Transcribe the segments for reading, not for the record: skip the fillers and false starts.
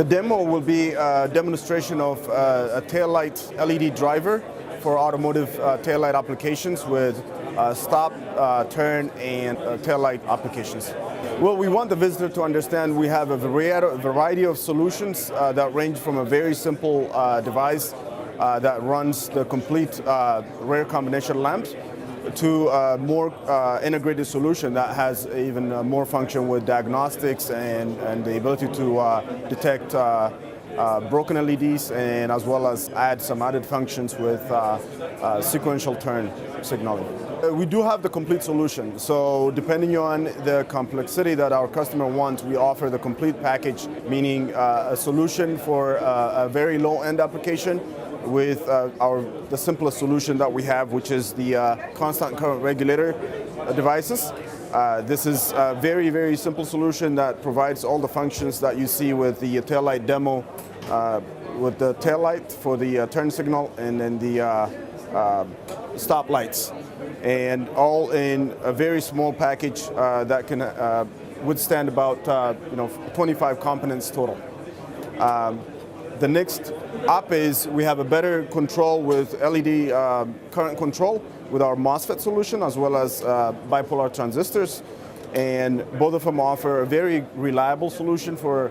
The demo will be a demonstration of a taillight LED driver for automotive taillight applications with stop, turn, and taillight applications. Well, we want the visitor to understand we have a variety of solutions that range from a very simple device that runs the complete rear combination lamps to a more integrated solution that has even more function with diagnostics and the ability to detect broken LEDs, and as well as add some added functions with sequential turn signaling. We do have the complete solution, so depending on the complexity that our customer wants, we offer the complete package, meaning a solution for a very low-end application with the simplest solution that we have, which is the constant current regulator devices. This is a very, very simple solution that provides all the functions that you see with the taillight demo, with the taillight for the turn signal and then the stop lights, and all in a very small package that can withstand about 25 components total. The next up is we have a better control with LED current control with our MOSFET solution, as well as bipolar transistors, and both of them offer a very reliable solution for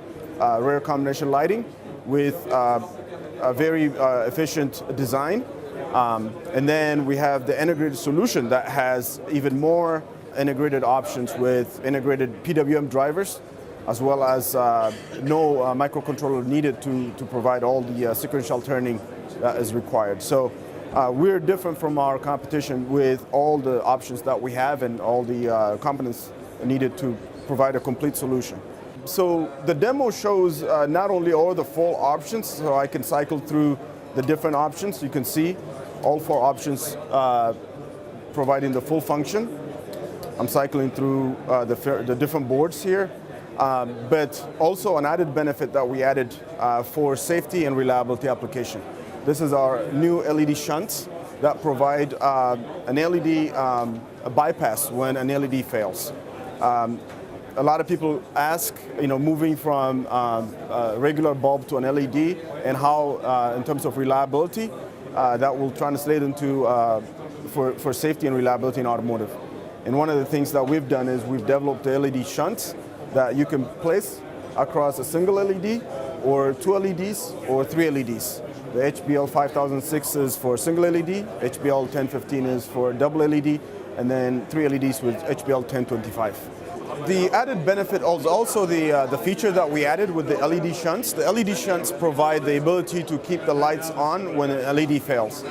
rear combination lighting with a very efficient design. And then we have the integrated solution that has even more integrated options with integrated PWM drivers, as well as no microcontroller needed to provide all the sequential turning that is required. So we're different from our competition with all the options that we have and all the components needed to provide a complete solution. So the demo shows not only all the full options, so I can cycle through the different options. You can see all 4 options providing the full function. I'm cycling through the different boards here. But also an added benefit that we added for safety and reliability application. This is our new LED shunts that provide an LED bypass when an LED fails. A lot of people ask, moving from a regular bulb to an LED and how, in terms of reliability, that will translate into for safety and reliability in automotive. And one of the things that we've done is we've developed the LED shunts that you can place across a single LED or 2 LEDs or 3 LEDs. The HBL 5006 is for single LED, HBL 1015 is for double LED, and then 3 LEDs with HBL 1025. The added benefit is also the feature that we added with the LED shunts. The LED shunts provide the ability to keep the lights on when an LED fails.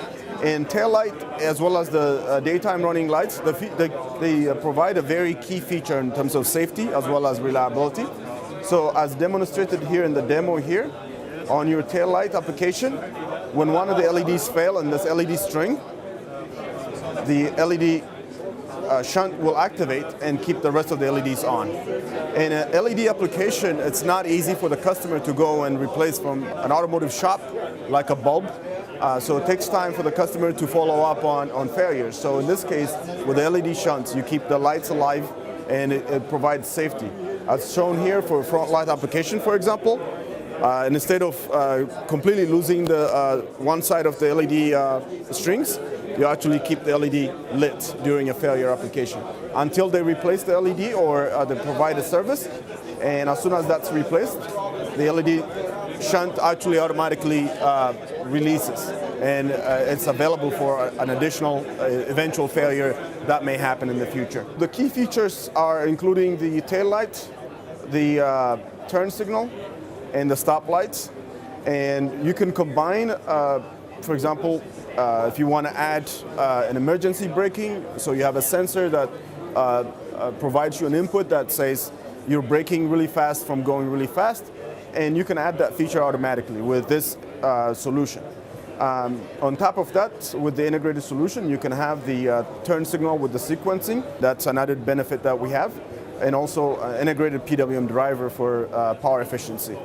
In taillight, as well as the daytime running lights, they provide a very key feature in terms of safety as well as reliability. So as demonstrated here in the demo here, on your taillight application, when one of the LEDs fail in this LED string, the LED shunt will activate and keep the rest of the LEDs on. In an LED application, it's not easy for the customer to go and replace from an automotive shop like a bulb. So it takes time for the customer to follow up on failures. So in this case, with the LED shunts, you keep the lights alive and it provides safety. As shown here for front light application, for example, and instead of completely losing the one side of the LED strings, you actually keep the LED lit during a failure application until they replace the LED or they provide a service. And as soon as that's replaced, the LED shunt actually automatically releases, and it's available for an additional eventual failure that may happen in the future. The key features are including the tail light, the turn signal, and the stop lights. And you can combine, for example, if you want to add an emergency braking, so you have a sensor that provides you an input that says you're braking really fast from going really fast, and you can add that feature automatically with this solution. On top of that, with the integrated solution, you can have the turn signal with the sequencing. That's an added benefit that we have, and also integrated PWM driver for power efficiency.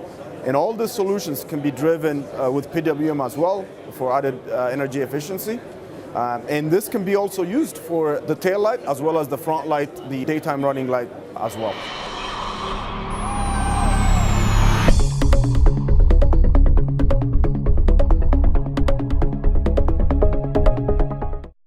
And all the solutions can be driven with PWM as well for added energy efficiency. And this can be also used for the tail light as well as the front light, the daytime running light as well.